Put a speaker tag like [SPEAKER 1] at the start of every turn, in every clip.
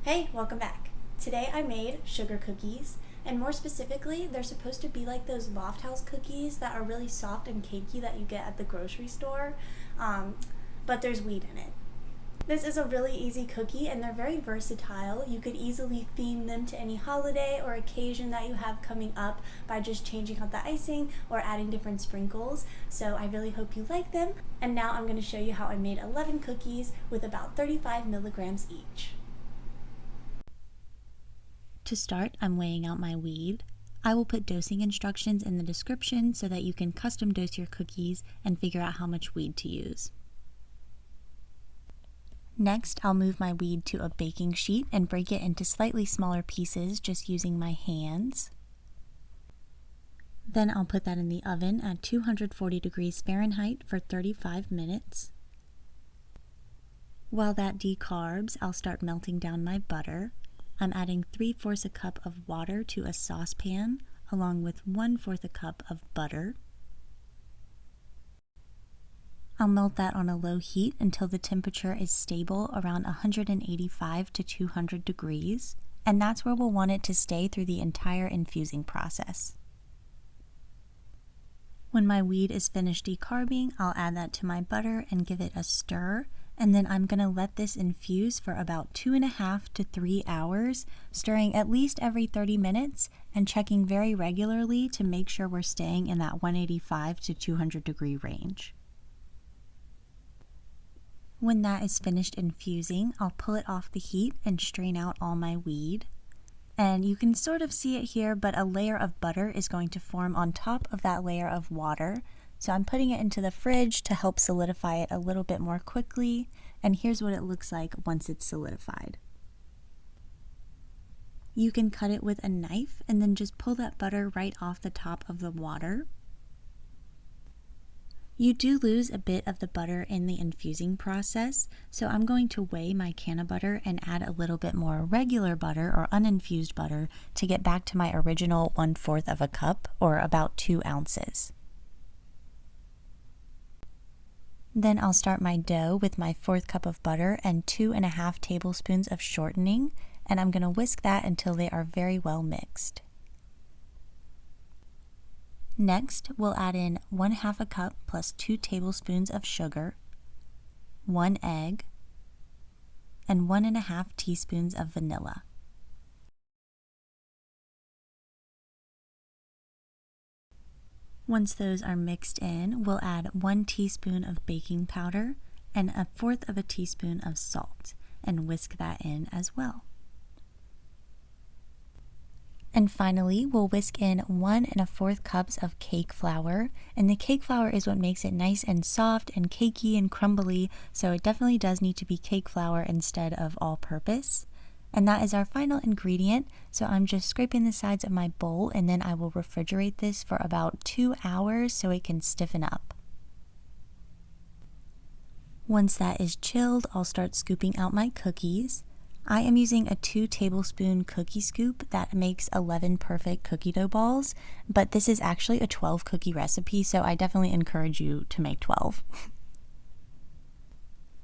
[SPEAKER 1] Hey, welcome back. Today I made sugar cookies, and more specifically, they're supposed to be like those Lofthouse cookies that are really soft and cakey that you get at the grocery store, but there's weed in it. This is a really easy cookie and they're very versatile. You could easily theme them to any holiday or occasion that you have coming up by just changing out the icing or adding different sprinkles. So I really hope you like them. And now I'm going to show you how I made 11 cookies with about 35 milligrams each. To start, I'm weighing out my weed. I will put dosing instructions in the description so that you can custom dose your cookies and figure out how much weed to use. Next, I'll move my weed to a baking sheet and break it into slightly smaller pieces just using my hands. Then I'll put that in the oven at 240 degrees Fahrenheit for 35 minutes. While that decarbs, I'll start melting down my butter. I'm adding 3/4 a cup of water to a saucepan along with 1/4 a cup of butter. I'll melt that on a low heat until the temperature is stable around 185 to 200 degrees, and that's where we'll want it to stay through the entire infusing process. When my weed is finished decarbing, I'll add that to my butter and give it a stir, and then I'm going to let this infuse for about 2.5 to 3 hours, stirring at least every 30 minutes and checking very regularly to make sure we're staying in that 185 to 200 degree range. When that is finished infusing, I'll pull it off the heat and strain out all my weed. And you can sort of see it here, but a layer of butter is going to form on top of that layer of water. So I'm putting it into the fridge to help solidify it a little bit more quickly. And here's what it looks like once it's solidified. You can cut it with a knife and then just pull that butter right off the top of the water. You do lose a bit of the butter in the infusing process, so I'm going to weigh my can of butter and add a little bit more regular butter or uninfused butter to get back to my original 1/4 of a cup, or about 2 ounces. Then I'll start my dough with my 1/4 cup of butter and 2.5 tablespoons of shortening, and I'm going to whisk that until they are very well mixed. Next, we'll add in 1/2 a cup plus 2 tablespoons of sugar, 1 egg, and 1.5 teaspoons of vanilla. Once those are mixed in, we'll add 1 teaspoon of baking powder and 1/4 teaspoon of salt, and whisk that in as well. And finally, we'll whisk in 1 1/4 cups of cake flour, and the cake flour is what makes it nice and soft and cakey and crumbly, so it definitely does need to be cake flour instead of all-purpose. And that is our final ingredient, so I'm just scraping the sides of my bowl, and then I will refrigerate this for about 2 hours so it can stiffen up. Once that is chilled, I'll start scooping out my cookies. I am using a 2 tablespoon cookie scoop that makes 11 perfect cookie dough balls, but this is actually a 12 cookie recipe, so I definitely encourage you to make 12.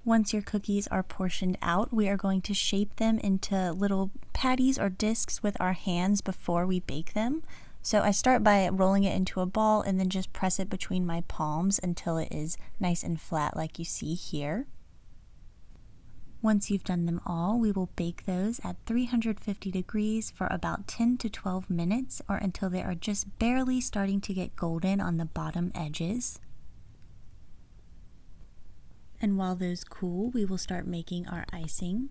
[SPEAKER 1] Once your cookies are portioned out, we are going to shape them into little patties or discs with our hands before we bake them. So I start by rolling it into a ball and then just press it between my palms until it is nice and flat like you see here. Once you've done them all, we will bake those at 350 degrees for about 10 to 12 minutes, or until they are just barely starting to get golden on the bottom edges. And while those cool, we will start making our icing.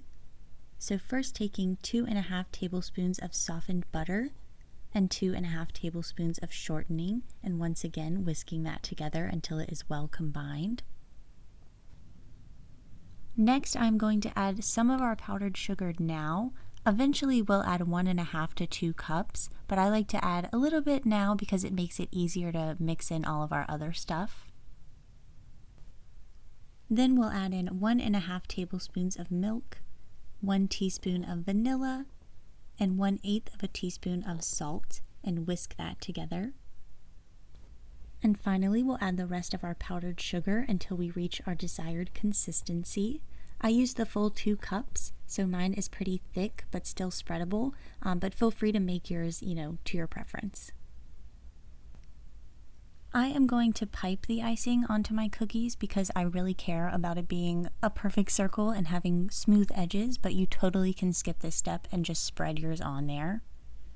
[SPEAKER 1] So first taking 2.5 tablespoons of softened butter and 2.5 tablespoons of shortening, and once again whisking that together until it is well combined. Next, I'm going to add some of our powdered sugar now. Eventually, we'll add 1.5 to 2 cups, but I like to add a little bit now because it makes it easier to mix in all of our other stuff. Then we'll add in 1.5 tablespoons of milk, 1 teaspoon of vanilla, and 1/8 teaspoon of salt, and whisk that together. And finally, we'll add the rest of our powdered sugar until we reach our desired consistency.
[SPEAKER 2] I use the full 2 cups, so mine is pretty thick but still spreadable, but feel free to make yours, to your preference. I am going to pipe the icing onto my cookies because I really care about it being a perfect circle and having smooth edges, but you totally can skip this step and just spread yours on there.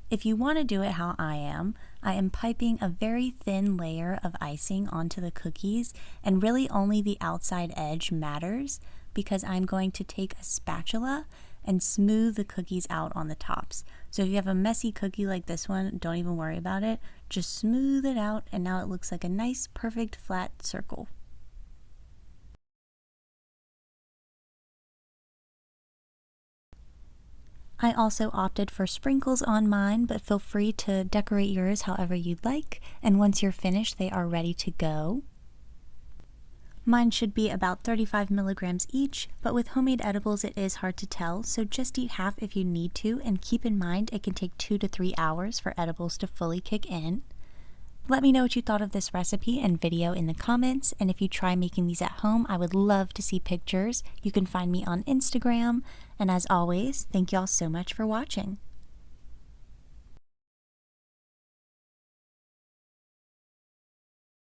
[SPEAKER 2] If you want to do it how I am piping a very thin layer of icing onto the cookies, and really only the outside edge matters because I'm going to take a spatula and smooth the cookies out on the tops. So if you have a messy cookie like this one, don't even worry about it. Just smooth it out, and now it looks like a nice, perfect, flat circle. I also opted for sprinkles on mine, but feel free to decorate yours however you'd like, and once you're finished, they are ready to go. Mine should be about 35 milligrams each, but with homemade edibles it is hard to tell, so just eat half if you need to, and keep in mind it can take 2 to 3 hours for edibles to fully kick in. Let me know what you thought of this recipe and video in the comments, and if you try making these at home, I would love to see pictures. You can find me on Instagram, and as always, thank y'all so much for watching.